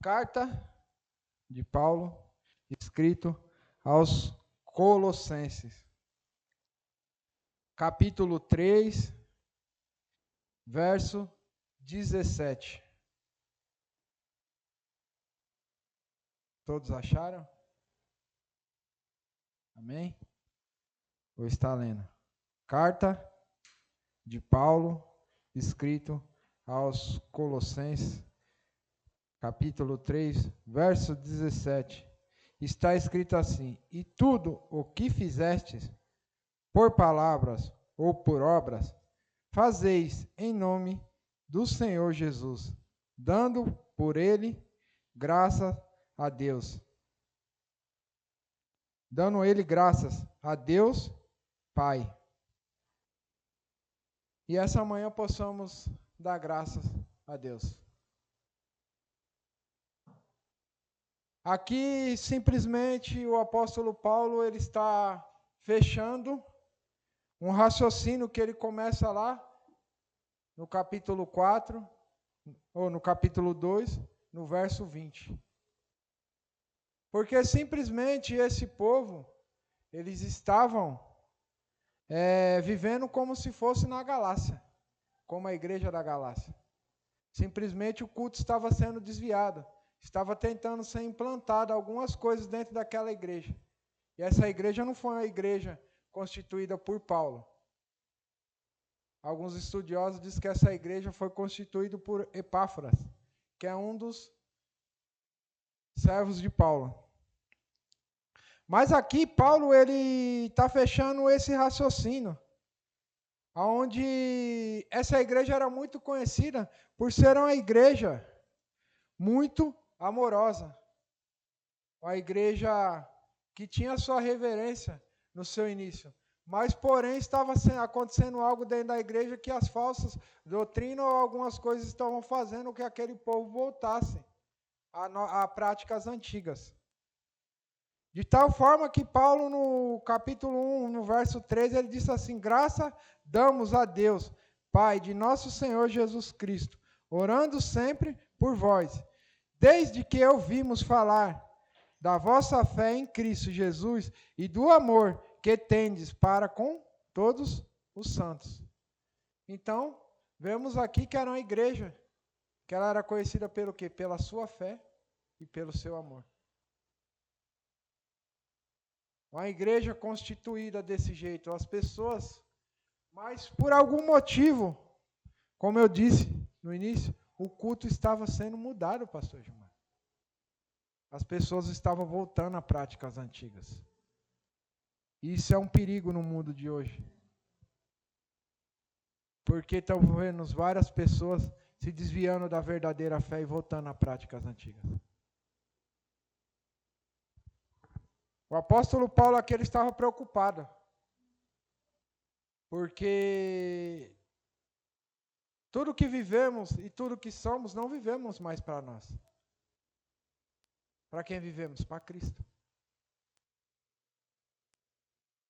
Carta de Paulo, escrito aos Colossenses, capítulo 3, verso 17. Todos acharam? Amém? Vou estar lendo. Carta de Paulo, escrito aos Colossenses, capítulo 3, verso 17. Está escrito assim: E tudo o que fizestes, por palavras ou por obras, fazeis em nome do Senhor Jesus, dando por ele graças a Deus. Dando ele graças a Deus, Pai. E essa manhã possamos dar graças a Deus. Aqui, simplesmente, o apóstolo Paulo ele está fechando um raciocínio que ele começa lá no capítulo 4, ou no capítulo 2, no verso 20. Porque simplesmente esse povo, eles estavam vivendo como se fosse na Galácia, como a igreja da Galácia. Simplesmente o culto estava sendo desviado. Estava tentando ser implantada algumas coisas dentro daquela igreja. E essa igreja não foi uma igreja constituída por Paulo. Alguns estudiosos dizem que essa igreja foi constituída por Epáfras, que é um dos servos de Paulo. Mas aqui Paulo ele está fechando esse raciocínio, onde essa igreja era muito conhecida por ser uma igreja muito amorosa, uma igreja que tinha sua reverência no seu início, mas porém estava acontecendo algo dentro da igreja que as falsas doutrinas ou algumas coisas estavam fazendo que aquele povo voltasse a práticas antigas. De tal forma que Paulo, no capítulo 1, no verso 13, ele disse assim: Graça damos a Deus, Pai de nosso Senhor Jesus Cristo, orando sempre por vós, desde que ouvimos falar da vossa fé em Cristo Jesus e do amor que tendes para com todos os santos. Então, vemos aqui que era uma igreja, que ela era conhecida pelo quê? Pela sua fé e pelo seu amor. Uma igreja constituída desse jeito, as pessoas, mas por algum motivo, como eu disse no início, o culto estava sendo mudado, pastor Gilmar. As pessoas estavam voltando a práticas antigas. Isso é um perigo no mundo de hoje. Porque estão vendo várias pessoas se desviando da verdadeira fé e voltando a práticas antigas. O apóstolo Paulo aqui ele estava preocupado. Porque tudo que vivemos e tudo que somos, não vivemos mais para nós. Para quem vivemos? Para Cristo.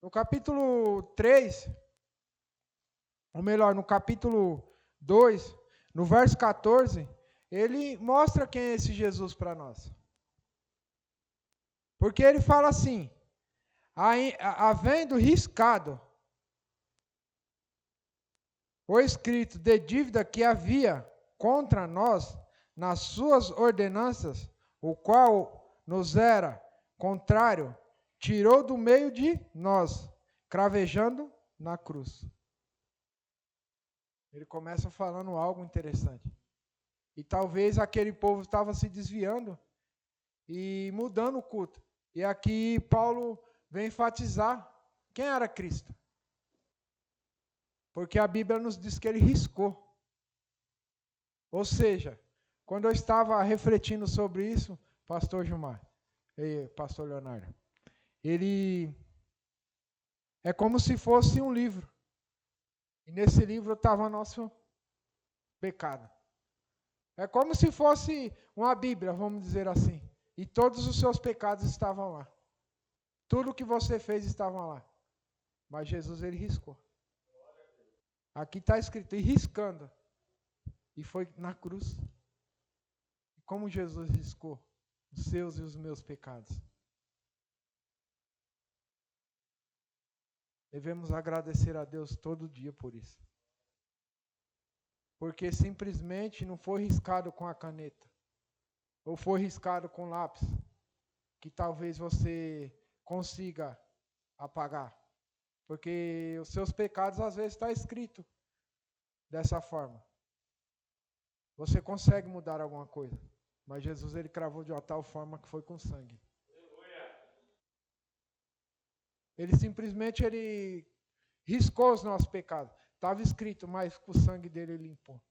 No capítulo 3, ou melhor, no capítulo 2, no verso 14, ele mostra quem é esse Jesus para nós. Porque ele fala assim: havendo riscado o escrito de dívida que havia contra nós nas suas ordenanças, o qual nos era contrário, tirou do meio de nós, cravejando na cruz. Ele começa falando algo interessante. E talvez aquele povo estava se desviando e mudando o culto. E aqui Paulo vem enfatizar quem era Cristo. Porque a Bíblia nos diz que ele riscou. Ou seja, quando eu estava refletindo sobre isso, pastor Gilmar e pastor Leonardo, ele é como se fosse um livro. E nesse livro estava nosso pecado. É como se fosse uma Bíblia, vamos dizer assim. E todos os seus pecados estavam lá. Tudo que você fez estava lá. Mas Jesus, ele riscou. Aqui está escrito, e riscando. E foi na cruz. como Jesus riscou os seus e os meus pecados. Devemos agradecer a Deus todo dia por isso. Porque simplesmente não foi riscado com a caneta, ou foi riscado com lápis, que talvez você consiga apagar. Porque os seus pecados às vezes está escrito dessa forma. Você consegue mudar alguma coisa, mas Jesus ele cravou de uma tal forma que foi com sangue. Ele simplesmente riscou os nossos pecados. Estava escrito, mas com o sangue dele ele limpou.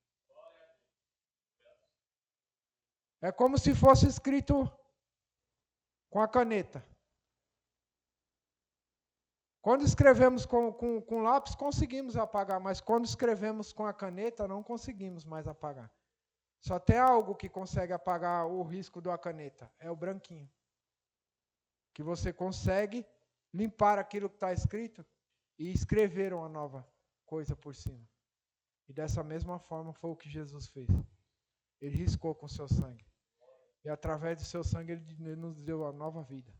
É como se fosse escrito com a caneta. Quando escrevemos com lápis, conseguimos apagar, mas quando escrevemos com a caneta, não conseguimos mais apagar. Só tem algo que consegue apagar o risco da caneta, é o branquinho. Que você consegue limpar aquilo que está escrito e escrever uma nova coisa por cima. E dessa mesma forma foi o que Jesus fez. Ele riscou com o seu sangue. E através do seu sangue ele nos deu a nova vida.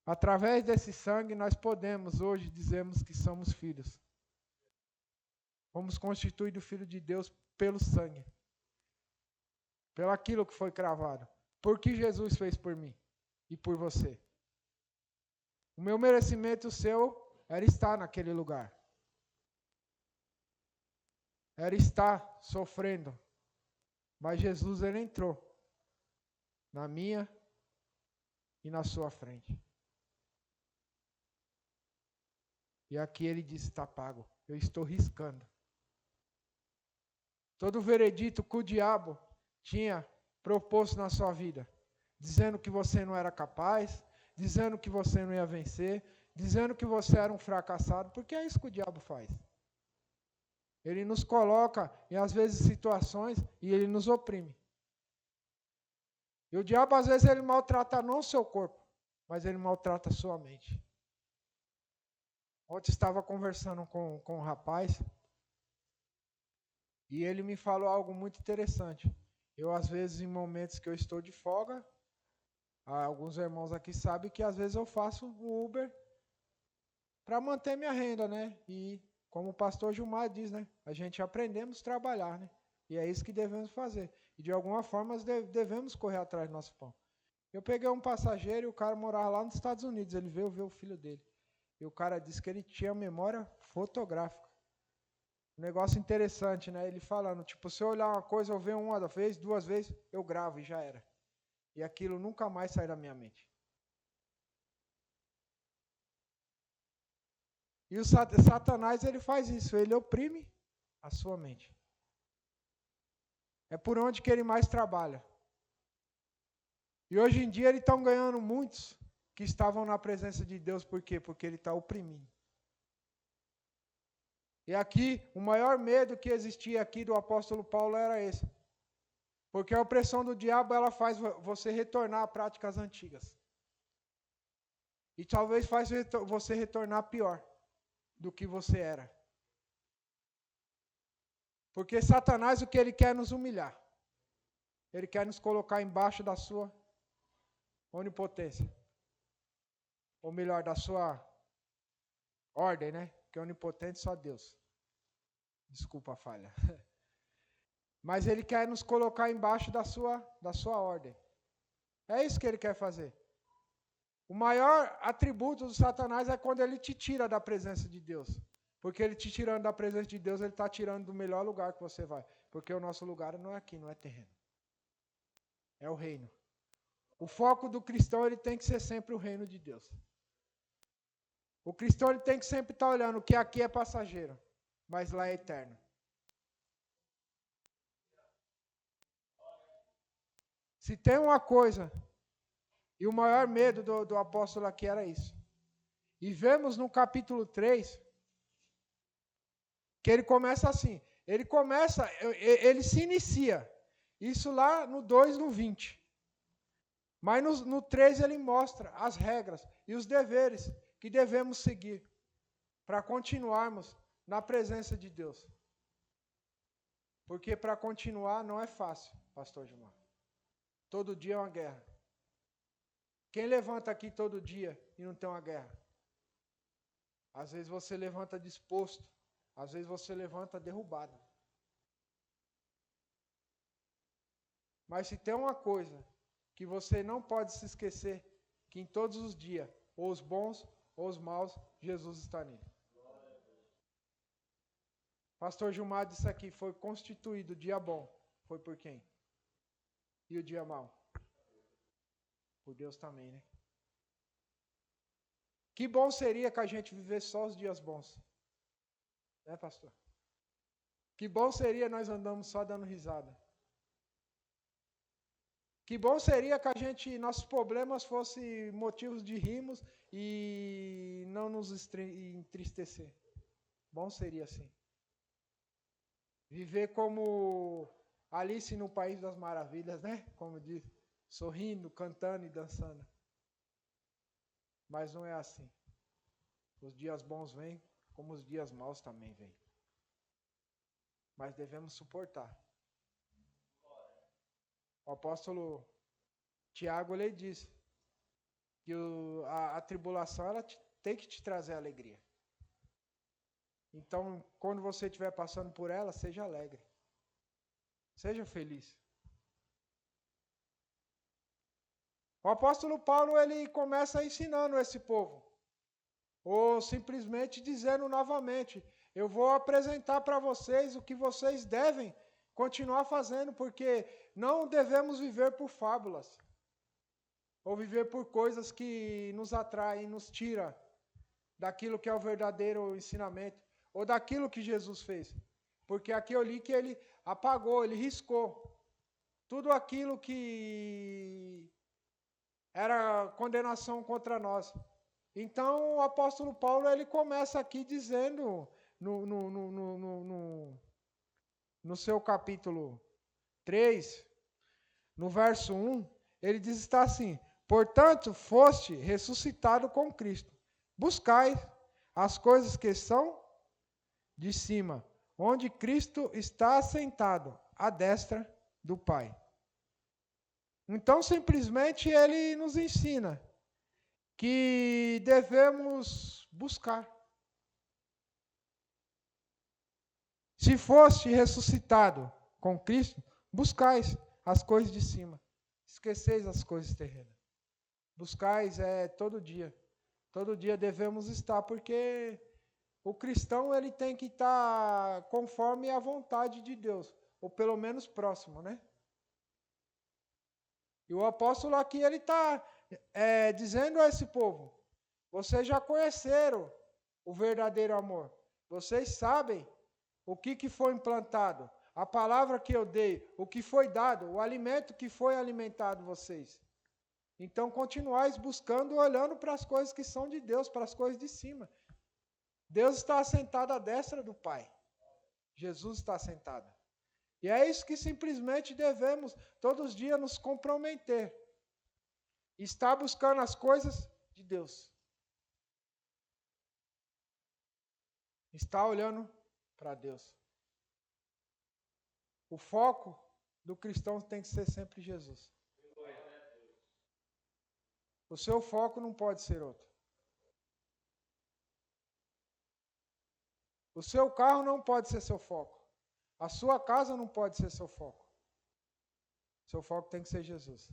Através desse sangue nós podemos hoje dizermos que somos filhos. Fomos constituídos filhos de Deus pelo sangue. Pelo aquilo que foi cravado. Por que Jesus fez por mim e por você. O meu merecimento, o seu, era estar naquele lugar. Era estar sofrendo. Mas Jesus, ele entrou na minha e na sua frente. E aqui ele disse, está pago. Eu estou riscando. Todo o veredito que o diabo tinha proposto na sua vida, dizendo que você não era capaz, dizendo que você não ia vencer, dizendo que você era um fracassado, porque é isso que o diabo faz. Ele nos coloca em, às vezes, situações e ele nos oprime. E o diabo, às vezes, ele maltrata não o seu corpo, mas ele maltrata a sua mente. Ontem estava conversando com um rapaz e ele me falou algo muito interessante. Eu, às vezes, em momentos que eu estou de folga, alguns irmãos aqui sabem que, às vezes, eu faço um Uber para manter minha renda, né? E, como o pastor Gilmar diz, né? A gente aprendemos a trabalhar, né? E é isso que devemos fazer. E, de alguma forma, devemos correr atrás do nosso pão. Eu peguei um passageiro e o cara morava lá nos Estados Unidos. Ele veio ver o filho dele. E o cara disse que ele tinha memória fotográfica. Um negócio interessante, né? Ele falando, tipo, se eu olhar uma coisa, eu ver uma vez, duas vezes, eu gravo e já era. E aquilo nunca mais sai da minha mente. E o Satanás, ele faz isso, ele oprime a sua mente. É por onde que ele mais trabalha. E hoje em dia, eles estão ganhando muitos que estavam na presença de Deus. Por quê? Porque ele está oprimindo. E aqui, o maior medo que existia aqui do apóstolo Paulo era esse. Porque a opressão do diabo, ela faz você retornar a práticas antigas. E talvez faz você retornar pior do que você era. Porque Satanás, o que ele quer é nos humilhar. Ele quer nos colocar embaixo da sua onipotência. Ou melhor, da sua ordem, né? Porque onipotente só Deus. Desculpa a falha. Mas ele quer nos colocar embaixo da sua ordem. É isso que ele quer fazer. O maior atributo do Satanás é quando ele te tira da presença de Deus. Porque ele te tirando da presença de Deus, ele está tirando do melhor lugar que você vai. Porque o nosso lugar não é aqui, não é terreno. É o reino. O foco do cristão, ele tem que ser sempre o reino de Deus. O cristão, ele tem que sempre estar olhando que aqui é passageiro, mas lá é eterno. Se tem uma coisa, e o maior medo do apóstolo aqui era isso. E vemos no capítulo 3, que ele começa assim. Ele se inicia. Isso lá no 2, no 20. Mas no 3 ele mostra as regras e os deveres que devemos seguir para continuarmos na presença de Deus. Porque para continuar não é fácil, pastor Gilmar. Todo dia é uma guerra. Quem levanta aqui todo dia e não tem uma guerra? Às vezes você levanta disposto, às vezes você levanta derrubado. Mas se tem uma coisa que você não pode se esquecer, que em todos os dias, ou os bons ou os maus, Jesus está nele. Pastor Gilmar disse aqui, foi constituído o dia bom. Foi por quem? E o dia mau? Por Deus também, né? Que bom seria que a gente vivesse só os dias bons. Né, pastor? Que bom seria nós andamos só dando risada. Que bom seria que nossos problemas fossem motivos de rirmos e não nos entristecer. Bom seria assim. Viver como Alice no País das Maravilhas, né? Como diz, sorrindo, cantando e dançando. Mas não é assim. Os dias bons vêm, como os dias maus também vêm. Mas devemos suportar. O apóstolo Tiago, ele diz que a tribulação ela tem que te trazer alegria. Então, quando você estiver passando por ela, seja alegre. Seja feliz. O apóstolo Paulo, ele começa ensinando esse povo. Ou simplesmente dizendo novamente, eu vou apresentar para vocês o que vocês devem continuar fazendo, porque não devemos viver por fábulas. Ou viver por coisas que nos atraem, nos tira daquilo que é o verdadeiro ensinamento. Ou daquilo que Jesus fez. Porque aqui eu li que ele apagou, ele riscou tudo aquilo que era condenação contra nós. Então o apóstolo Paulo ele começa aqui dizendo no seu capítulo 3, no verso 1, ele diz está assim, portanto, foste ressuscitado com Cristo. Buscai as coisas que são de cima, onde Cristo está assentado, à destra do Pai. Então, simplesmente, ele nos ensina que devemos buscar. Se foste ressuscitado com Cristo, buscais as coisas de cima. Esqueceis as coisas terrenas. Buscais todo dia. Todo dia devemos estar, porque o cristão ele tem que estar conforme a vontade de Deus, ou pelo menos próximo, né? E o apóstolo aqui ele está dizendo a esse povo, vocês já conheceram o verdadeiro amor, vocês sabem o que foi implantado, a palavra que eu dei, o que foi dado, o alimento que foi alimentado vocês. Então continuais buscando, olhando para as coisas que são de Deus, para as coisas de cima. Deus está assentado à destra do Pai. Jesus está assentado. E é isso que simplesmente devemos, todos os dias, nos comprometer. Estar buscando as coisas de Deus. Estar olhando para Deus. O foco do cristão tem que ser sempre Jesus. O seu foco não pode ser outro. O seu carro não pode ser seu foco. A sua casa não pode ser seu foco. Seu foco tem que ser Jesus.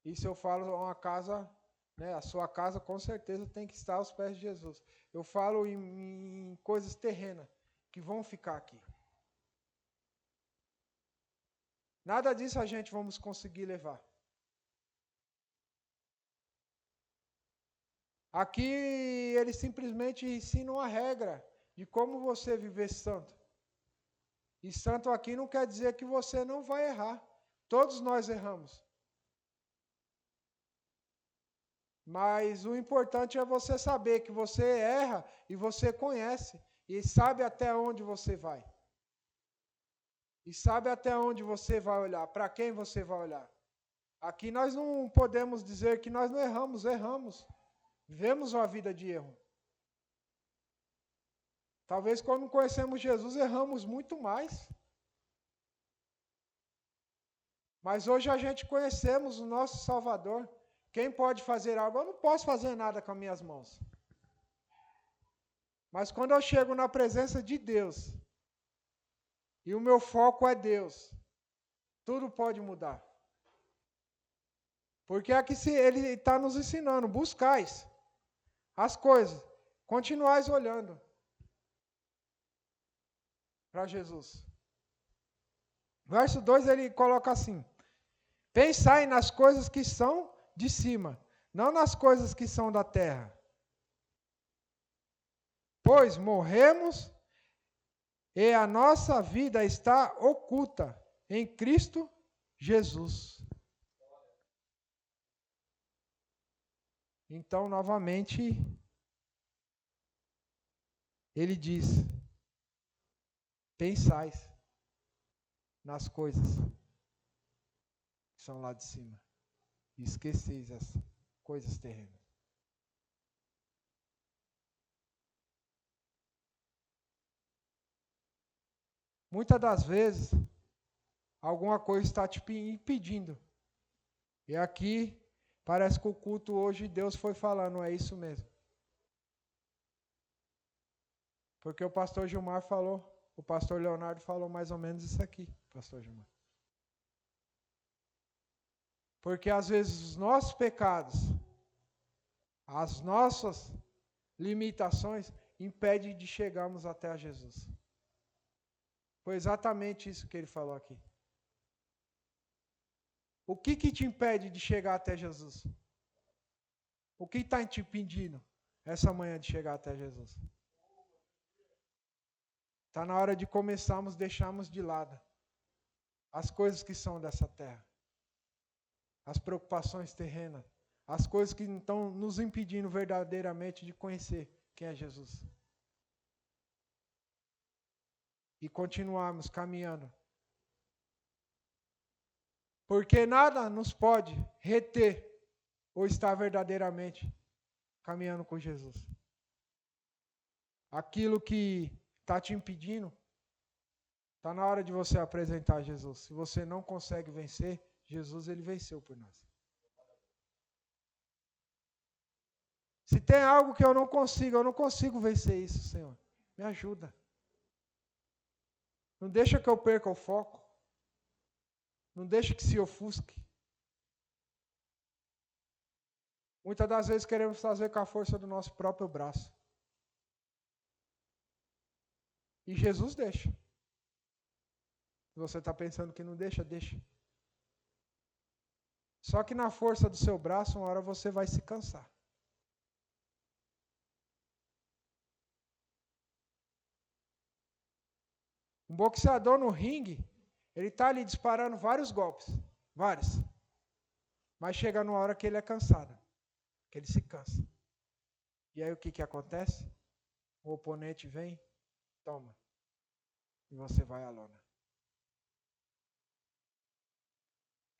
E se eu falo uma casa, né, a sua casa com certeza tem que estar aos pés de Jesus. Eu falo em coisas terrenas que vão ficar aqui. Nada disso a gente vamos conseguir levar. Aqui ele simplesmente ensina uma regra de como você viver santo. E santo aqui não quer dizer que você não vai errar. Todos nós erramos. Mas o importante é você saber que você erra e você conhece. E sabe até onde você vai. E sabe até onde você vai olhar, para quem você vai olhar. Aqui nós não podemos dizer que nós não erramos, erramos. Vivemos uma vida de erro. Talvez quando conhecemos Jesus, erramos muito mais. Mas hoje a gente conhecemos o nosso Salvador. Quem pode fazer algo? Eu não posso fazer nada com as minhas mãos. Mas quando eu chego na presença de Deus, e o meu foco é Deus, tudo pode mudar. Porque aqui ele está nos ensinando, buscais as coisas, continuais olhando para Jesus. Verso 2 ele coloca assim: pensai nas coisas que são de cima, não nas coisas que são da terra. Pois morremos e a nossa vida está oculta em Cristo Jesus. Então, novamente, ele diz: pensais nas coisas que são lá de cima e esqueceis as coisas terrenas. Muitas das vezes, alguma coisa está te impedindo. E aqui, parece que o culto hoje, Deus foi falando, é isso mesmo. Porque o pastor Gilmar falou, o pastor Leonardo falou mais ou menos isso aqui, pastor Gilmar. Porque às vezes os nossos pecados, as nossas limitações, impedem de chegarmos até a Jesus. Foi exatamente isso que ele falou aqui. O que te impede de chegar até Jesus? O que está te impedindo essa manhã de chegar até Jesus? Está na hora de começarmos, deixarmos de lado as coisas que são dessa terra, as preocupações terrenas, as coisas que estão nos impedindo verdadeiramente de conhecer quem é Jesus. E continuarmos caminhando. Porque nada nos pode reter ou estar verdadeiramente caminhando com Jesus. Aquilo que está te impedindo, está na hora de você apresentar Jesus. Se você não consegue vencer, Jesus ele venceu por nós. Se tem algo que eu não consigo vencer isso, Senhor. Me ajuda. Não deixa que eu perca o foco. Não deixa que se ofusque. Muitas das vezes queremos fazer com a força do nosso próprio braço. E Jesus deixa. Se você está pensando que não deixa, deixa. Só que na força do seu braço, uma hora você vai se cansar. Um boxeador no ringue, ele está ali disparando vários golpes. Vários. Mas chega numa hora que ele é cansado. Que ele se cansa. E aí o que acontece? O oponente vem, toma. E você vai à lona.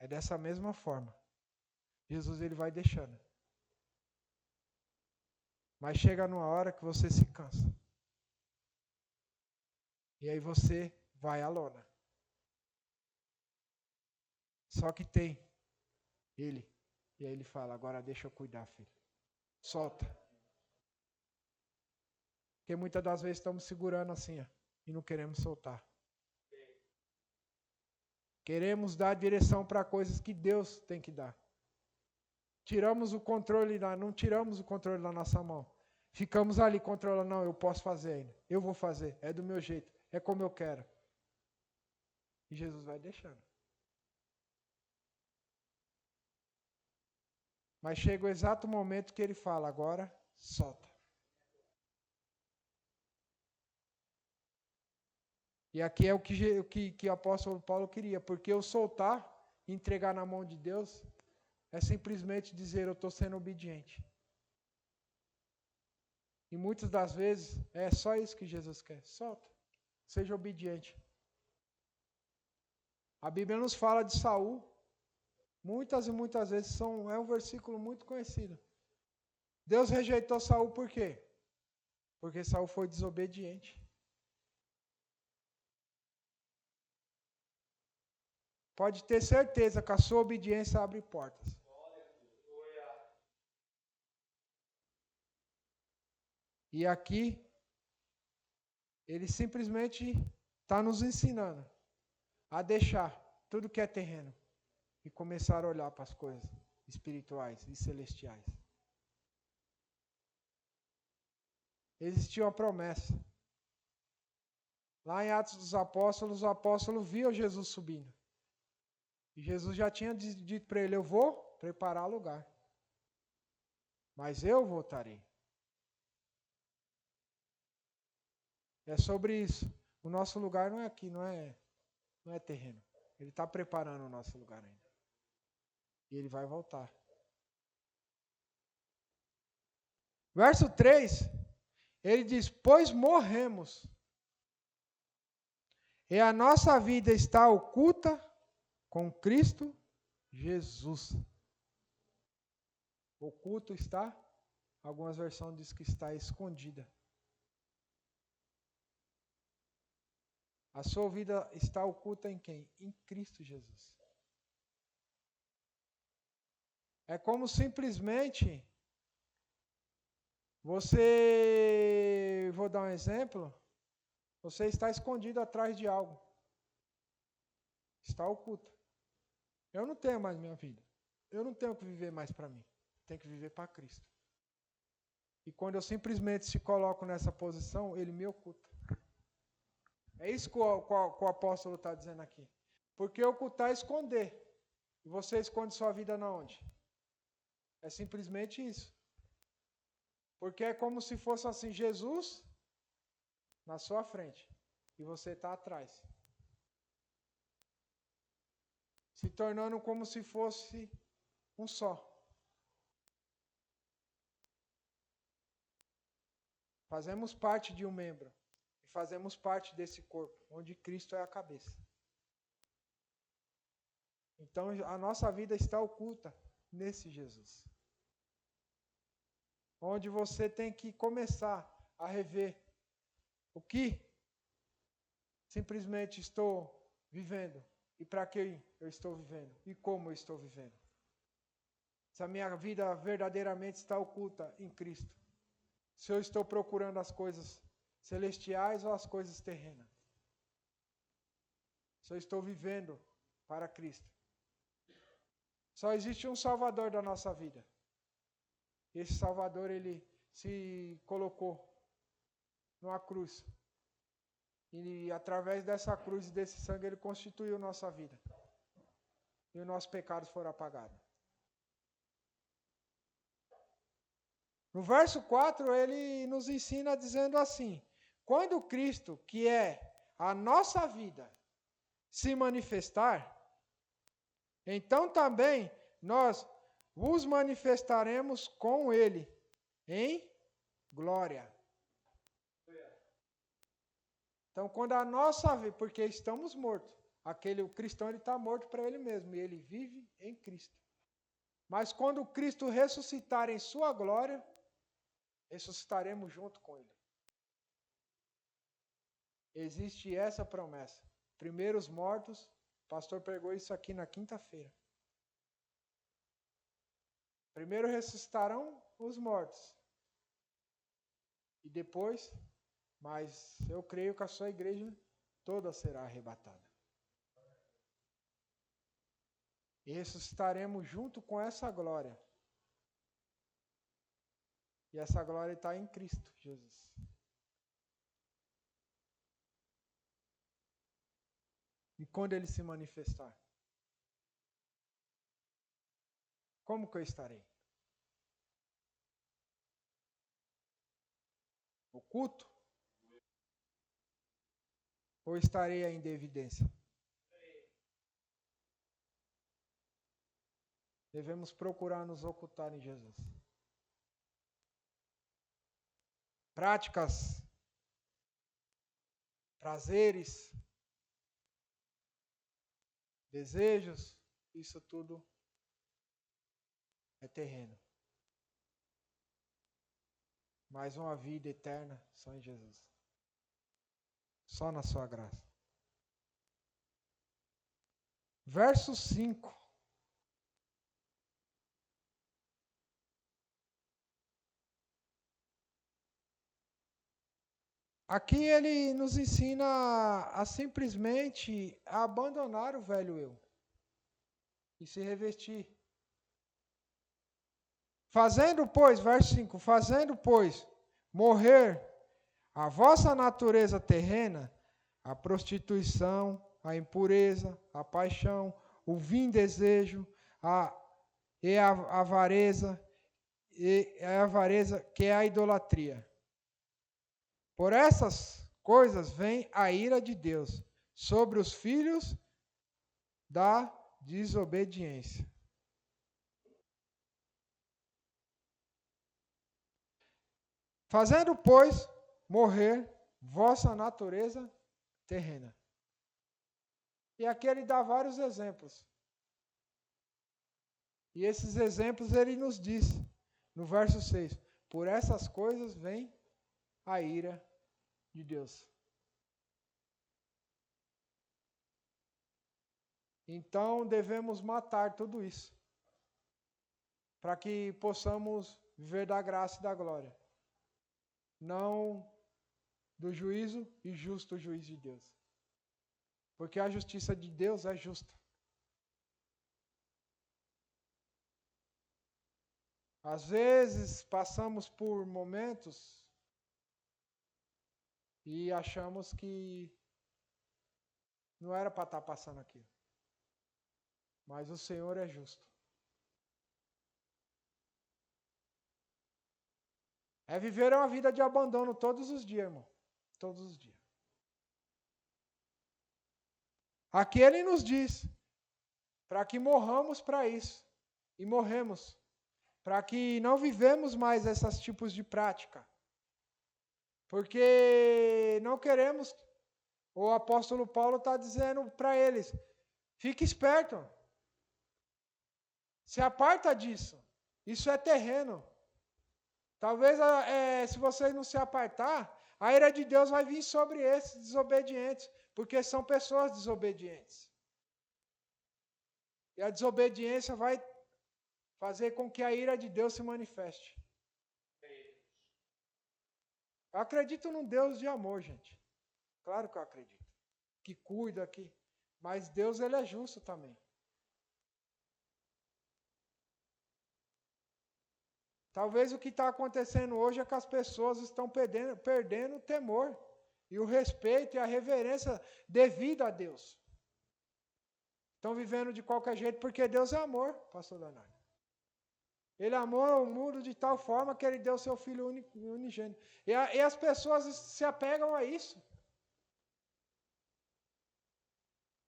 É dessa mesma forma. Jesus ele vai deixando. Mas chega numa hora que você se cansa. E aí você vai à lona. Só que tem ele. E aí ele fala, agora deixa eu cuidar, filho. Solta. Porque muitas das vezes estamos segurando assim, ó, e não queremos soltar. Queremos dar direção para coisas que Deus tem que dar. Tiramos o controle, não tiramos o controle da nossa mão. Ficamos ali controlando, não, eu posso fazer ainda. Eu vou fazer, é do meu jeito, é como eu quero. E Jesus vai deixando. Mas chega o exato momento que ele fala, agora solta. E aqui é o que o apóstolo Paulo queria, porque eu soltar, entregar na mão de Deus, é simplesmente dizer, eu estou sendo obediente. E muitas das vezes, é só isso que Jesus quer, solta, seja obediente. A Bíblia nos fala de Saul, muitas e muitas vezes, é um versículo muito conhecido. Deus rejeitou Saul por quê? Porque Saul foi desobediente. pode ter certeza que a sua obediência abre portas. E aqui, ele simplesmente está nos ensinando a deixar tudo que é terreno e começar a olhar para as coisas espirituais e celestiais. Existia uma promessa. Lá em Atos dos Apóstolos, o apóstolo viu Jesus subindo. E Jesus já tinha dito para ele, eu vou preparar lugar. Mas eu voltarei. É sobre isso. O nosso lugar não é aqui, não é terreno. Ele está preparando o nosso lugar ainda. E ele vai voltar. Verso 3, ele diz, pois morremos. E a nossa vida está oculta com Cristo Jesus. Oculto está, algumas versões dizem que está escondida. A sua vida está oculta em quem? Em Cristo Jesus. É como simplesmente você, vou dar um exemplo, você está escondido atrás de algo. Está oculto. Eu não tenho mais minha vida. Eu não tenho que viver mais para mim. Tenho que viver para Cristo. E quando eu simplesmente se coloco nessa posição, ele me oculta. É isso que o apóstolo está dizendo aqui. Porque ocultar é esconder. E você esconde sua vida na onde? É simplesmente isso. Porque é como se fosse assim, Jesus na sua frente. E você está atrás. Se tornando como se fosse um só. Fazemos parte de um membro. E fazemos parte desse corpo, onde Cristo é a cabeça. Então, a nossa vida está oculta nesse Jesus. Onde você tem que começar a rever o que simplesmente estou vivendo e para que eu estou vivendo e como eu estou vivendo. Se a minha vida verdadeiramente está oculta em Cristo. Se eu estou procurando as coisas celestiais ou as coisas terrenas. Se eu estou vivendo para Cristo. Só existe um Salvador da nossa vida. Esse Salvador, ele se colocou numa cruz. E através dessa cruz e desse sangue, ele constituiu nossa vida. E os nossos pecados foram apagados. No verso 4, ele nos ensina dizendo assim, quando Cristo, que é a nossa vida, se manifestar, então também nós vos manifestaremos com ele em glória. Então, quando a nossa vida, porque estamos mortos, o cristão ele está morto para ele mesmo, e ele vive em Cristo. Mas quando Cristo ressuscitar em sua glória, ressuscitaremos junto com ele. Existe essa promessa. Primeiro os mortos, o pastor pregou isso aqui na quinta-feira. Primeiro ressuscitarão os mortos. E depois, mas eu creio que a sua igreja toda será arrebatada. E ressuscitaremos junto com essa glória. E essa glória está em Cristo Jesus. E quando ele se manifestar? Como que eu estarei? Oculto? Ou estarei ainda em evidência? Devemos procurar nos ocultar em Jesus. Práticas, prazeres, desejos, isso tudo é terreno. Mas uma vida eterna só em Jesus. Só na sua graça. verso 5. Aqui ele nos ensina a simplesmente abandonar o velho eu e se revestir. Fazendo, pois, verso 5, fazendo, pois, morrer a vossa natureza terrena, a prostituição, a impureza, a paixão, o vil desejo, a avareza, que é a idolatria. Por essas coisas vem a ira de Deus sobre os filhos da desobediência. Fazendo, pois, morrer vossa natureza terrena. E aqui ele dá vários exemplos. E esses exemplos ele nos diz, no verso 6, por essas coisas vem a ira de Deus. Então devemos matar tudo isso, para que possamos viver da graça e da glória, não do juízo e justo juízo de Deus. Porque a justiça de Deus é justa. Às vezes passamos por momentos e achamos que não era para estar passando aquilo. Mas o Senhor é justo. É viver uma vida de abandono todos os dias, irmão. Todos os dias. Aqui ele nos diz, para que morramos para isso. E morremos. Para que não vivemos mais esses tipos de prática. Porque não queremos, o apóstolo Paulo está dizendo para eles, fique esperto. Se aparta disso. Isso é terreno. Talvez, se vocês não se apartar, a ira de Deus vai vir sobre esses desobedientes, porque são pessoas desobedientes. E a desobediência vai fazer com que a ira de Deus se manifeste. Eu acredito num Deus de amor, gente. Claro que eu acredito. Que cuida aqui. Mas Deus, ele é justo também. Talvez o que está acontecendo hoje é que as pessoas estão perdendo o temor e o respeito e a reverência devida a Deus. Estão vivendo de qualquer jeito porque Deus é amor, pastor Leonardo. Ele amou o mundo de tal forma que ele deu seu filho unigênito. E as pessoas se apegam a isso.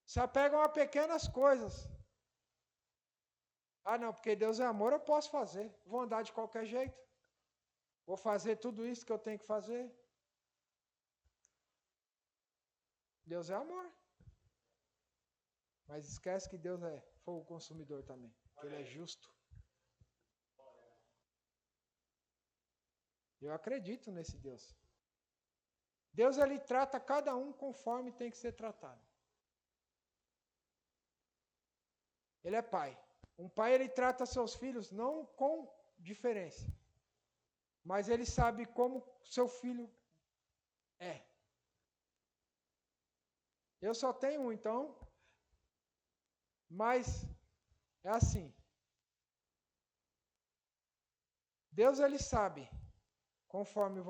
Se apegam a pequenas coisas. Ah, não, porque Deus é amor, eu posso fazer. Vou andar de qualquer jeito. Vou fazer tudo isso que eu tenho que fazer. Deus é amor. Mas esquece que Deus é fogo consumidor também. Que ele é justo. Eu acredito nesse Deus. Deus, ele trata cada um conforme tem que ser tratado. Ele é pai. Um pai, ele trata seus filhos não com diferença. Mas ele sabe como seu filho é. Eu só tenho um, então. Mas é assim. Deus, ele sabe conforme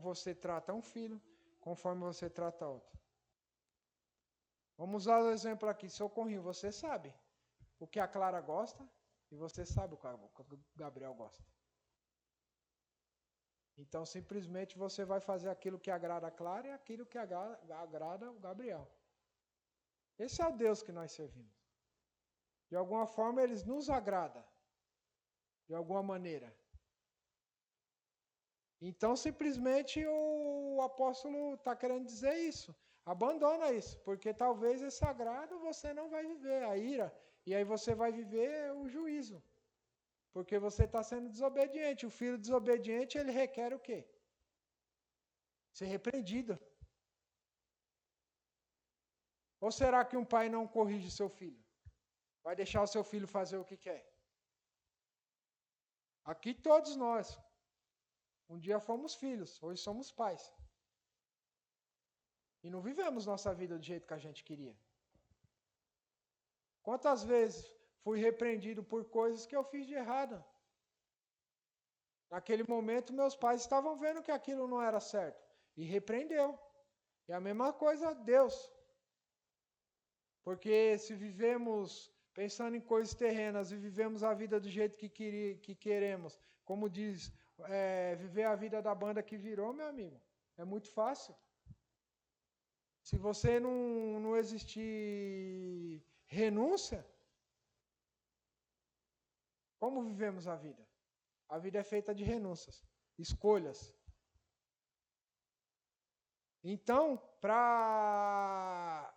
você trata um filho, conforme você trata outro. Vamos usar o exemplo aqui. Socorrinho, você sabe o que a Clara gosta e você sabe o que o Gabriel gosta. Então, simplesmente você vai fazer aquilo que agrada a Clara e aquilo que agrada o Gabriel. Esse é o Deus que nós servimos. De alguma forma, eles nos agradam. De alguma maneira. Então, simplesmente, o apóstolo está querendo dizer isso. Abandona isso, porque talvez esse agrado você não vai viver, a ira. E aí você vai viver o juízo. Porque você está sendo desobediente. O filho desobediente, ele requer o quê? Ser repreendido. Ou será que um pai não corrige seu filho? Vai deixar o seu filho fazer o que quer? Aqui todos nós, um dia fomos filhos, hoje somos pais. E não vivemos nossa vida do jeito que a gente queria. Quantas vezes fui repreendido por coisas que eu fiz de errado? Naquele momento, meus pais estavam vendo que aquilo não era certo. E repreendeu. E a mesma coisa Deus. Porque se vivemos pensando em coisas terrenas e vivemos a vida do jeito que queremos, como diz, viver a vida da banda que virou, meu amigo, é muito fácil. Se você não existir renúncia, como vivemos a vida? A vida é feita de renúncias, escolhas. Então,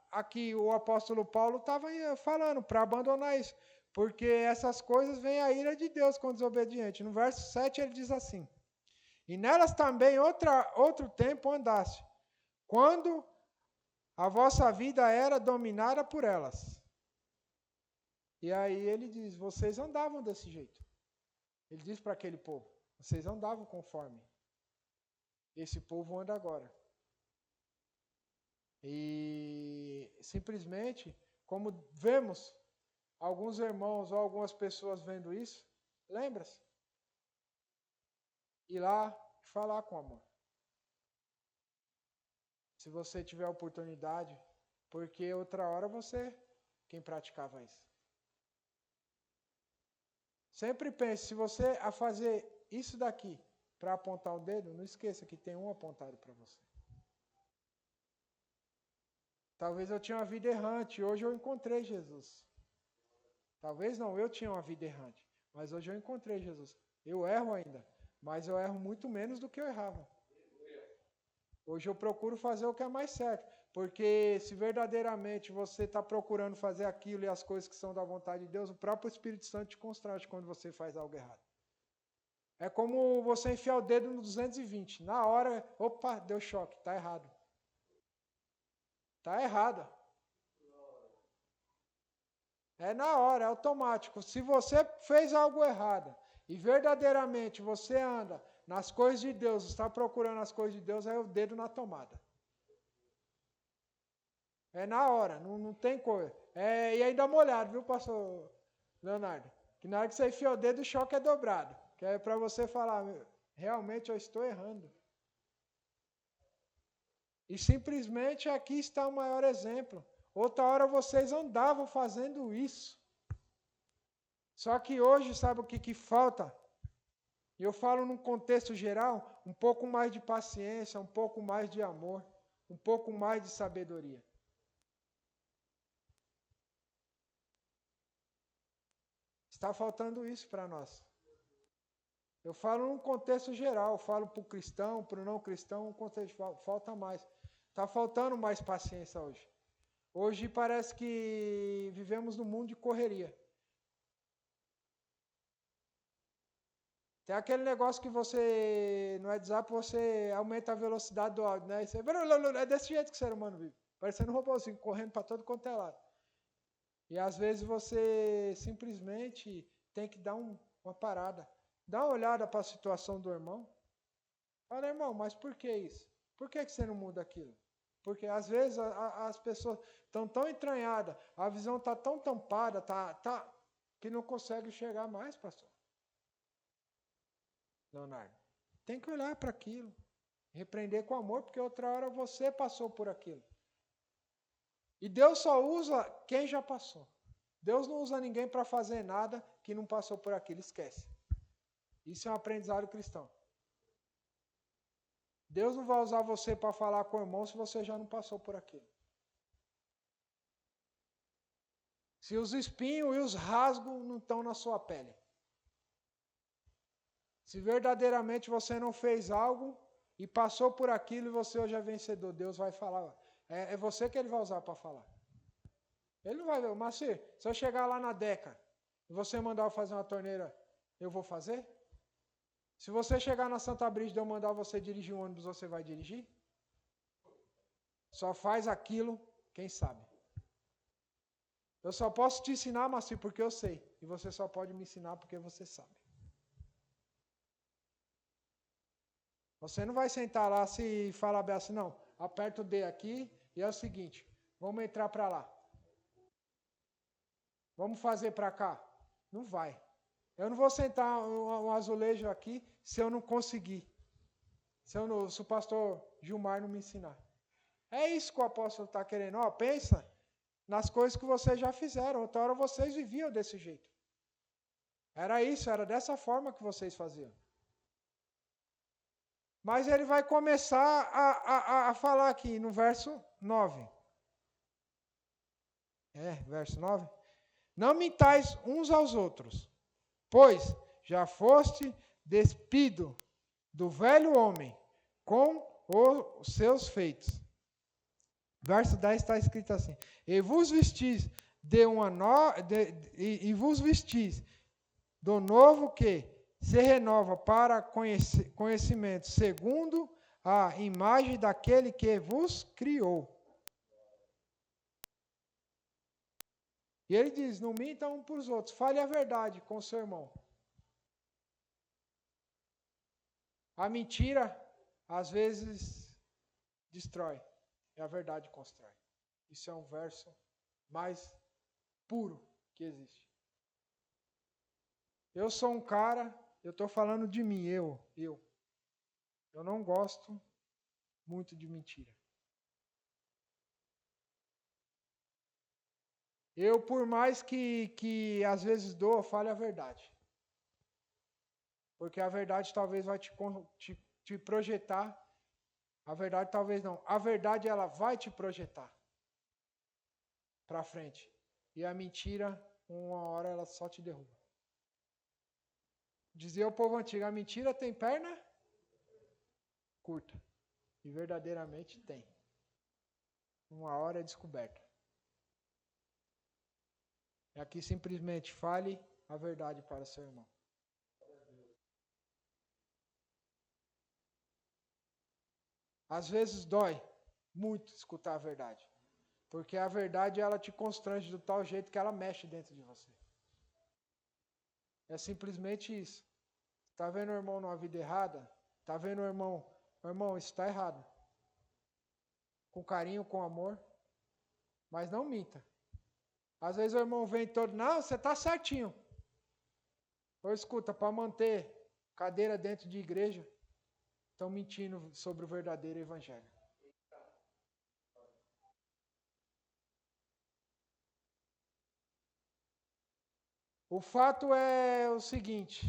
aqui o apóstolo Paulo estava falando para abandonar isso, porque essas coisas vêm a ira de Deus com o desobediente. No verso 7 ele diz assim: e nelas também outro tempo andaste, quando a vossa vida era dominada por elas. E aí ele diz, vocês andavam desse jeito. Ele diz para aquele povo, vocês andavam conforme. Esse povo anda agora. E simplesmente, como vemos alguns irmãos ou algumas pessoas vendo isso, lembra-se? Ir lá e falar com amor. Se você tiver oportunidade, porque outra hora você, quem praticava isso. Sempre pense, se você a fazer isso daqui para apontar o dedo, não esqueça que tem um apontado para você. Talvez eu tinha uma vida errante, hoje eu encontrei Jesus. Talvez não, eu tinha uma vida errante, mas hoje eu encontrei Jesus. Eu erro ainda, mas eu erro muito menos do que eu errava. Hoje eu procuro fazer o que é mais certo, porque se verdadeiramente você está procurando fazer aquilo e as coisas que são da vontade de Deus, o próprio Espírito Santo te constrange quando você faz algo errado. É como você enfiar o dedo no 220, na hora, opa, deu choque, está errado. Está errado. É na hora, é automático. Se você fez algo errado e verdadeiramente você anda nas coisas de Deus, está procurando as coisas de Deus, é o dedo na tomada. É na hora, não tem coisa. E ainda molhado, viu, pastor Leonardo? Que na hora que você enfia o dedo, o choque é dobrado. Que é para você falar, realmente eu estou errando. E simplesmente aqui está o maior exemplo. Outra hora vocês andavam fazendo isso. Só que hoje, sabe o que falta? E eu falo num contexto geral, um pouco mais de paciência, um pouco mais de amor, um pouco mais de sabedoria. Está faltando isso para nós. Eu falo num contexto geral, falo para o cristão, para o não cristão, um contexto falta mais. Está faltando mais paciência hoje. Hoje parece que vivemos num mundo de correria. Tem aquele negócio que você, no WhatsApp, você aumenta a velocidade do áudio, né? É desse jeito que o ser humano vive. Parecendo um robôzinho, correndo para todo quanto é lado. E às vezes você simplesmente tem que dar uma parada. Dá uma olhada para a situação do irmão. Fala, irmão, mas por que isso? Por que você não muda aquilo? Porque às vezes as pessoas estão tão entranhadas, a visão está tão tampada, que não consegue enxergar mais, pastor. Leonardo, tem que olhar para aquilo, repreender com amor, porque outra hora você passou por aquilo. E Deus só usa quem já passou. Deus não usa ninguém para fazer nada que não passou por aquilo, esquece. Isso é um aprendizado cristão. Deus não vai usar você para falar com o irmão se você já não passou por aquilo. Se os espinhos e os rasgos não estão na sua pele. Se verdadeiramente você não fez algo e passou por aquilo e você hoje é vencedor, Deus vai falar. É você que Ele vai usar para falar. Ele não vai ver. Mas se eu chegar lá na Deca e você mandar eu fazer uma torneira, eu vou fazer? Se você chegar na Santa Brígida e eu mandar você dirigir um ônibus, você vai dirigir? Só faz aquilo quem sabe. Eu só posso te ensinar, Maci, porque eu sei. E você só pode me ensinar porque você sabe. Você não vai sentar lá e falar bem assim, não. Aperta o D aqui e é o seguinte, vamos entrar para lá. Vamos fazer para cá. Não vai. Eu não vou sentar um azulejo aqui se eu não conseguir. Se o pastor Gilmar não me ensinar. É isso que o apóstolo está querendo. Ó, pensa nas coisas que vocês já fizeram. Outra hora vocês viviam desse jeito. Era isso, era dessa forma que vocês faziam. Mas ele vai começar a falar aqui no verso 9. Verso 9. Não mintais uns aos outros, pois já foste despido do velho homem com os seus feitos. Verso 10 está escrito assim: E vos vestis do novo que se renova para conhecimento, segundo a imagem daquele que vos criou. E ele diz, não mintam um para os outros, fale a verdade com o seu irmão. A mentira, às vezes, destrói, e a verdade constrói. Isso é um verso mais puro que existe. Eu sou um cara, eu estou falando de mim, eu não gosto muito de mentira. Eu, por mais que às vezes dou, eu falo a verdade. Porque a verdade talvez vai te projetar. A verdade talvez não. A verdade ela vai te projetar para frente. E a mentira, uma hora ela só te derruba. Dizia o povo antigo, a mentira tem perna curta. E verdadeiramente tem. Uma hora é descoberta. E aqui simplesmente fale a verdade para seu irmão. Às vezes dói muito escutar a verdade. Porque a verdade ela te constrange do tal jeito que ela mexe dentro de você. É simplesmente isso. Está vendo o irmão numa vida errada? Está vendo o irmão, isso está errado. Com carinho, com amor. Mas não minta. Às vezes o irmão vem todo, não, você está certinho. Ou escuta, para manter cadeira dentro de igreja, estão mentindo sobre o verdadeiro evangelho. O fato é o seguinte,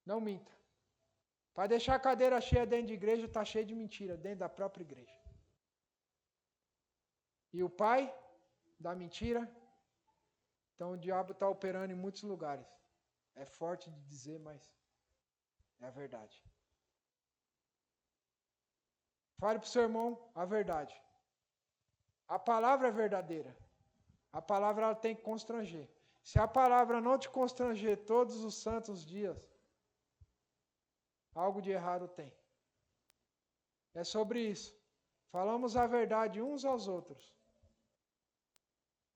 não minta. Para deixar a cadeira cheia dentro de igreja, está cheia de mentira, dentro da própria igreja. E o pai da mentira, então o diabo está operando em muitos lugares. É forte de dizer, mas é a verdade. Fale para o seu irmão a verdade. A palavra é verdadeira. A palavra ela tem que constranger. Se a palavra não te constranger todos os santos dias, algo de errado tem. É sobre isso. Falamos a verdade uns aos outros.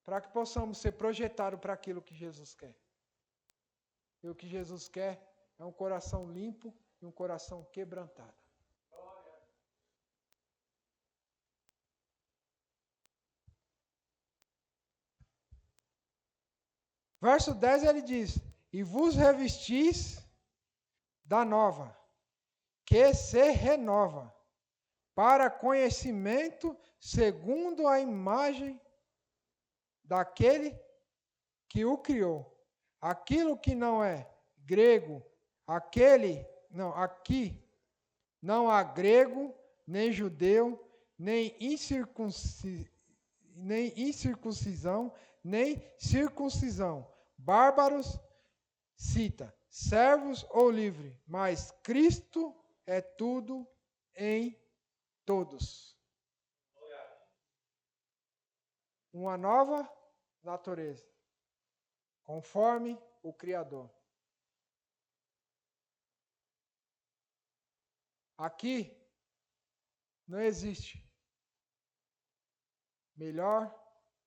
Para que possamos ser projetados para aquilo que Jesus quer. E o que Jesus quer é um coração limpo e um coração quebrantado. Verso 10 ele diz, e vos revestis da nova, que se renova, para conhecimento segundo a imagem daquele que o criou. Aquilo que não é grego, aqui não há grego, nem judeu, nem incircuncisão, nem circuncisão. Bárbaros, cita, servos ou livre, mas Cristo é tudo em todos. Uma nova natureza, conforme o Criador. Aqui não existe melhor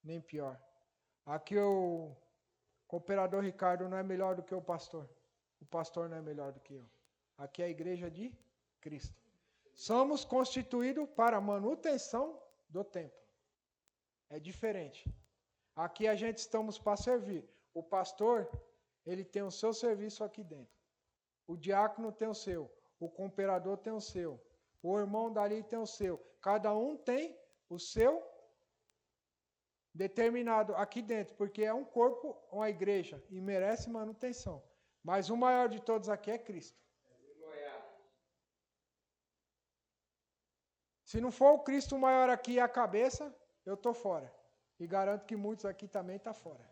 nem pior. Aqui o cooperador Ricardo não é melhor do que o pastor não é melhor do que eu. Aqui é a igreja de Cristo. Somos constituídos para a manutenção do templo. É diferente. Aqui a gente estamos para servir. O pastor, ele tem o seu serviço aqui dentro. O diácono tem o seu. O cooperador tem o seu. O irmão dali tem o seu. Cada um tem o seu determinado aqui dentro, porque é um corpo, uma igreja, e merece manutenção. Mas o maior de todos aqui é Cristo. Se não for o Cristo maior aqui e a cabeça, eu estou fora. E garanto que muitos aqui também estão fora.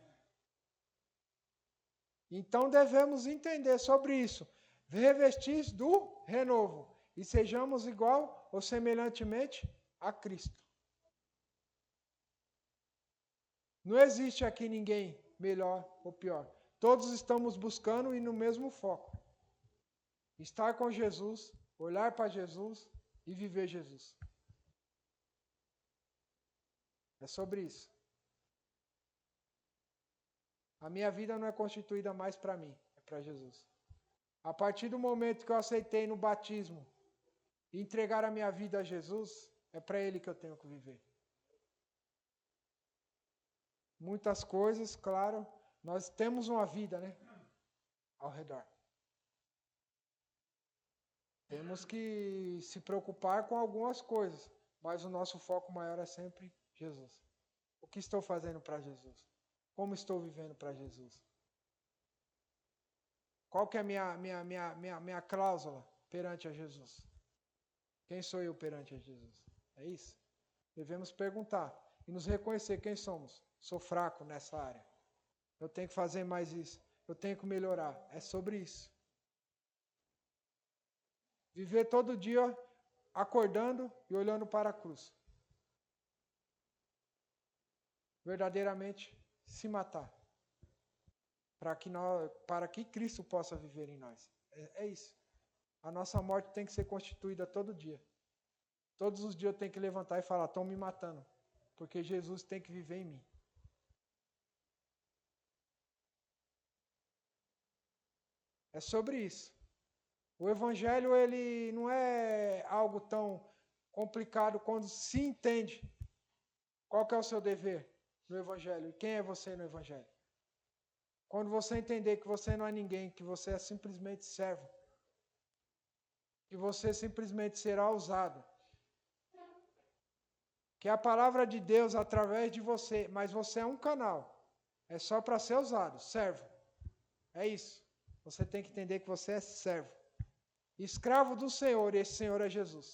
Então devemos entender sobre isso. Revestir do renovo. E sejamos igual ou semelhantemente a Cristo. Não existe aqui ninguém melhor ou pior. Todos estamos buscando e no mesmo foco. Estar com Jesus, olhar para Jesus e viver Jesus. É sobre isso. A minha vida não é constituída mais para mim, é para Jesus. A partir do momento que eu aceitei no batismo e entregar a minha vida a Jesus, é para Ele que eu tenho que viver. Muitas coisas, claro, nós temos uma vida, né? Ao redor. Temos que se preocupar com algumas coisas, mas o nosso foco maior é sempre Jesus. O que estou fazendo para Jesus? Como estou vivendo para Jesus? Qual que é a minha cláusula perante a Jesus? Quem sou eu perante a Jesus? É isso? Devemos perguntar e nos reconhecer quem somos. Sou fraco nessa área. Eu tenho que fazer mais isso. Eu tenho que melhorar. É sobre isso. Viver todo dia acordando e olhando para a cruz. Verdadeiramente se matar. Para que Cristo possa viver em nós. É isso. A nossa morte tem que ser constituída todo dia. Todos os dias eu tenho que levantar e falar, estão me matando. Porque Jesus tem que viver em mim. É sobre isso. O Evangelho, ele não é algo tão complicado quando se entende qual que é o seu dever no Evangelho e quem é você no Evangelho. Quando você entender que você não é ninguém, que você é simplesmente servo, que você simplesmente será usado, que a palavra de Deus através de você, mas você é um canal, é só para ser usado, servo. É isso. Você tem que entender que você é servo. Escravo do Senhor, e esse Senhor é Jesus.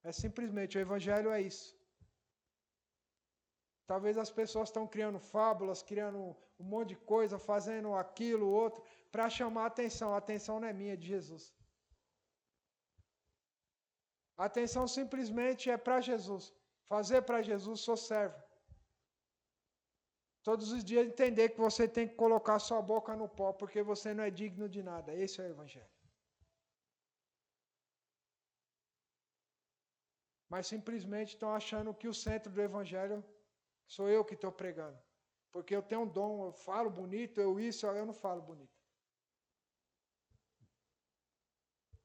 É simplesmente, o Evangelho é isso. Talvez as pessoas estão criando fábulas, criando um monte de coisa, fazendo aquilo, outro, para chamar a atenção. A atenção não é minha, é de Jesus. A atenção simplesmente é para Jesus. Fazer para Jesus, sou servo. Todos os dias entender que você tem que colocar sua boca no pó, porque você não é digno de nada. Esse é o Evangelho. Mas simplesmente estão achando que o centro do Evangelho sou eu que estou pregando. Porque eu tenho um dom, eu falo bonito, eu não falo bonito.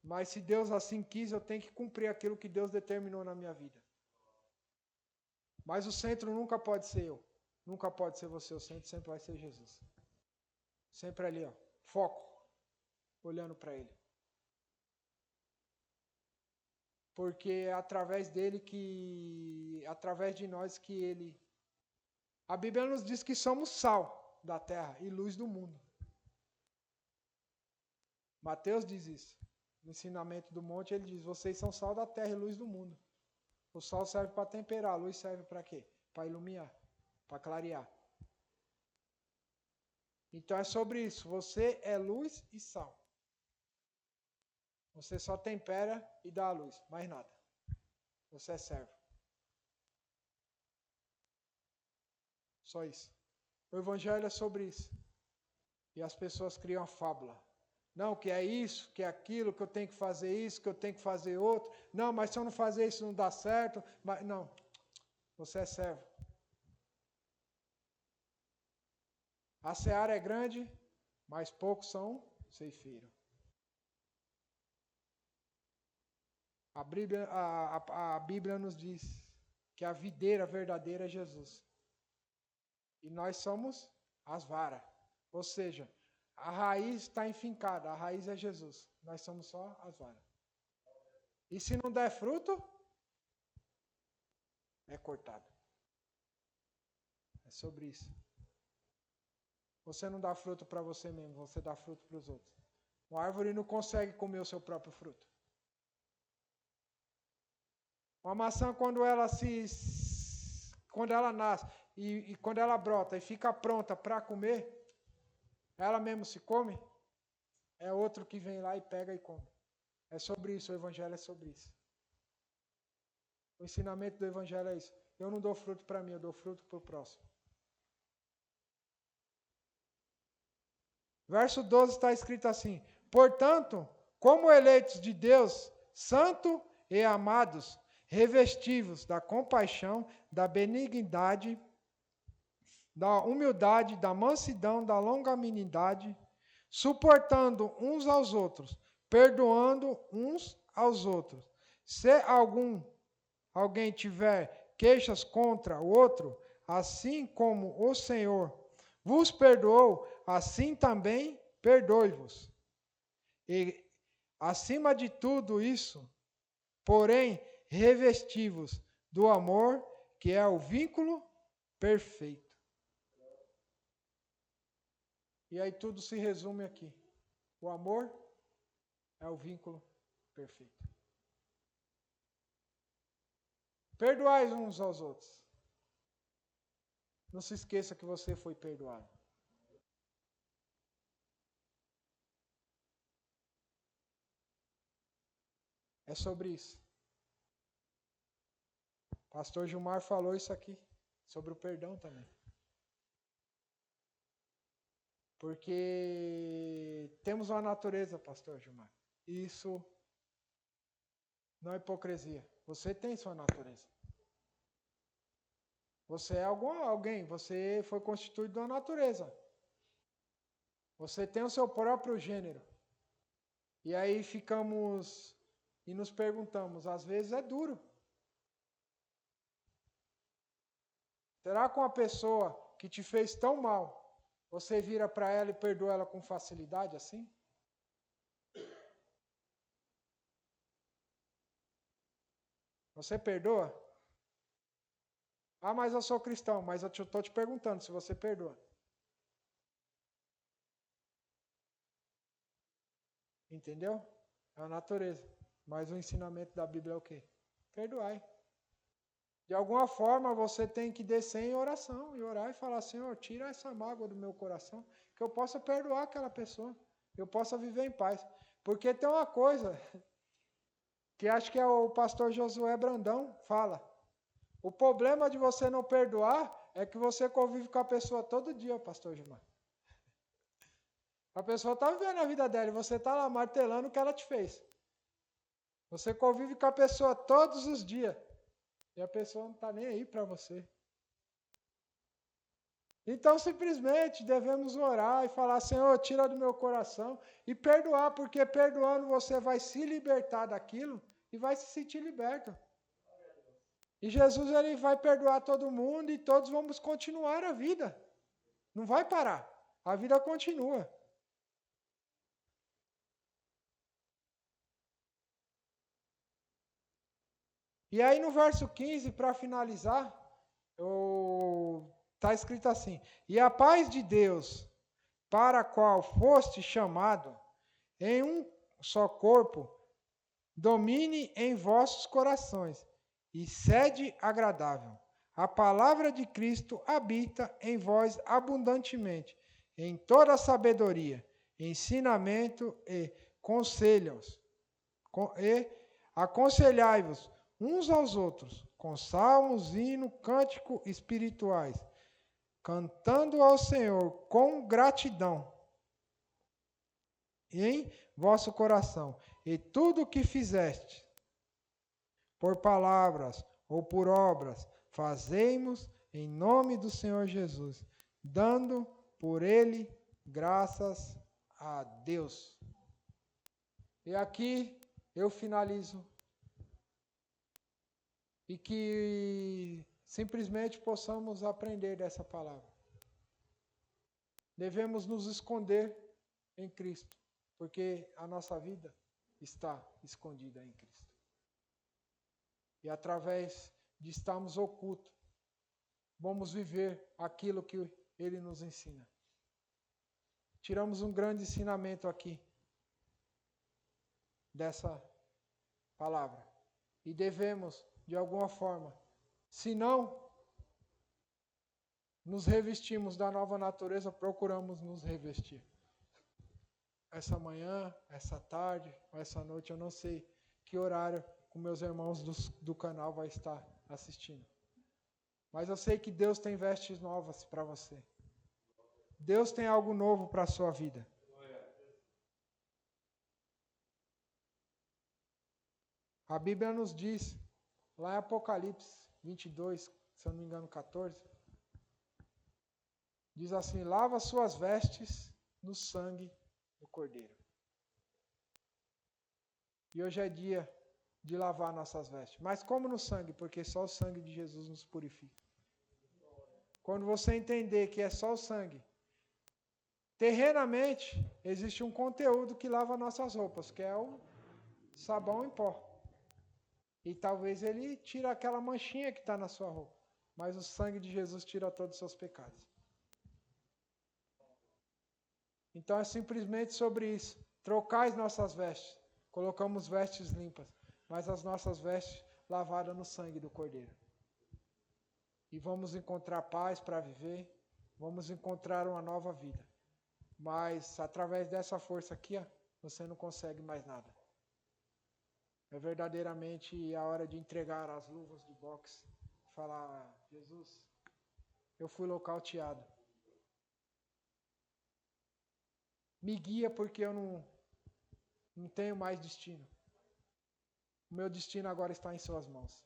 Mas se Deus assim quis, eu tenho que cumprir aquilo que Deus determinou na minha vida. Mas o centro nunca pode ser eu. Nunca pode ser você, o centro sempre vai ser Jesus. Sempre ali, ó, foco, olhando para Ele. Porque é através dele através de nós que Ele... A Bíblia nos diz que somos sal da terra e luz do mundo. Mateus diz isso. No ensinamento do monte ele diz, vocês são sal da terra e luz do mundo. O sal serve para temperar, a luz serve para quê? Para iluminar, para clarear. Então é sobre isso, você é luz e sal. Você só tempera e dá a luz, mais nada. Você é servo. Só isso. O Evangelho é sobre isso. E as pessoas criam a fábula. Não, que é isso, que é aquilo, que eu tenho que fazer isso, que eu tenho que fazer outro. Não, mas se eu não fazer isso não dá certo. Mas, não, você é servo. A seara é grande, mas poucos são ceifeiros. A Bíblia nos diz que a videira verdadeira é Jesus. E nós somos as varas. Ou seja, a raiz está enfincada, a raiz é Jesus. Nós somos só as varas. E se não der fruto, é cortado. É sobre isso. Você não dá fruto para você mesmo, você dá fruto para os outros. Uma árvore não consegue comer o seu próprio fruto. Uma maçã, quando ela nasce e quando ela brota e fica pronta para comer, ela mesmo se come, é outro que vem lá e pega e come. É sobre isso, o Evangelho é sobre isso. O ensinamento do Evangelho é isso. Eu não dou fruto para mim, eu dou fruto para o próximo. Verso 12 está escrito assim: portanto, como eleitos de Deus, santo e amados, revestivos da compaixão, da benignidade, da humildade, da mansidão, da longanimidade, suportando uns aos outros, perdoando uns aos outros. Se alguém tiver queixas contra o outro, assim como o Senhor vos perdoou, assim também perdoe-vos. E acima de tudo isso, porém, revestivos do amor, que é o vínculo perfeito. E aí tudo se resume aqui. O amor é o vínculo perfeito. Perdoai uns aos outros. Não se esqueça que você foi perdoado. É sobre isso. Pastor Gilmar falou isso aqui, sobre o perdão também. Porque temos uma natureza, pastor Gilmar. Isso não é hipocrisia. Você tem sua natureza. Você é alguém, você foi constituído de uma natureza. Você tem o seu próprio gênero. E aí ficamos e nos perguntamos, às vezes é duro. Será que uma pessoa que te fez tão mal, você vira para ela e perdoa ela com facilidade assim? Você perdoa? Ah, mas eu sou cristão, mas eu estou te perguntando se você perdoa. Entendeu? É a natureza. Mas o ensinamento da Bíblia é o quê? Perdoai. De alguma forma você tem que descer em oração e orar e falar: Senhor, tira essa mágoa do meu coração, que eu possa perdoar aquela pessoa, eu possa viver em paz. Porque tem uma coisa que acho que é o pastor Josué Brandão fala: o problema de você não perdoar é que você convive com a pessoa todo dia, pastor Gilmar. A pessoa está vivendo a vida dela e você está lá martelando o que ela te fez. Você convive com a pessoa todos os dias. E a pessoa não está nem aí para você. Então, simplesmente, devemos orar e falar: Senhor, tira do meu coração. E perdoar, porque perdoando você vai se libertar daquilo e vai se sentir liberto. E Jesus, ele vai perdoar todo mundo e todos vamos continuar a vida. Não vai parar. A vida continua. E aí no verso 15, para finalizar, está escrito assim: e a paz de Deus, para a qual foste chamado, em um só corpo, domine em vossos corações, e sede agradável. A palavra de Cristo habita em vós abundantemente, em toda sabedoria, ensinamento e conselhos. E aconselhai-vos uns aos outros, com salmos, hino, cântico espirituais, cantando ao Senhor com gratidão em vosso coração. E tudo o que fizeste, por palavras ou por obras, fazei-mos em nome do Senhor Jesus, dando por Ele, graças a Deus. E aqui eu finalizo. E que simplesmente possamos aprender dessa palavra. Devemos nos esconder em Cristo, porque a nossa vida está escondida em Cristo. E através de estarmos ocultos, vamos viver aquilo que Ele nos ensina. Tiramos um grande ensinamento aqui dessa palavra. E devemos, de alguma forma, se não nos revestimos da nova natureza, procuramos nos revestir. Essa manhã, essa tarde, essa noite, eu não sei que horário com meus irmãos do canal vai estar assistindo. Mas eu sei que Deus tem vestes novas para você. Deus tem algo novo para a sua vida. A Bíblia nos diz, lá em Apocalipse 22, se eu não me engano, 14, diz assim: lava suas vestes no sangue do Cordeiro. E hoje é dia de lavar nossas vestes. Mas como no sangue? Porque só o sangue de Jesus nos purifica. Quando você entender que é só o sangue, terrenamente existe um conteúdo que lava nossas roupas, que é o sabão em pó. E talvez ele tire aquela manchinha que está na sua roupa. Mas o sangue de Jesus tira todos os seus pecados. Então é simplesmente sobre isso. Trocar as nossas vestes. Colocamos vestes limpas, mas as nossas vestes lavadas no sangue do Cordeiro. E vamos encontrar paz para viver. Vamos encontrar uma nova vida. Mas através dessa força aqui, ó, você não consegue mais nada. É verdadeiramente a hora de entregar as luvas de boxe. Falar: Jesus, eu fui nocauteado. Me guia porque eu não tenho mais destino. O meu destino agora está em suas mãos.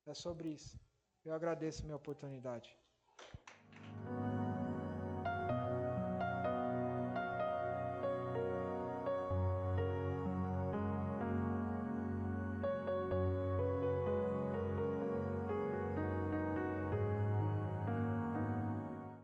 É sobre isso. Eu agradeço a minha oportunidade.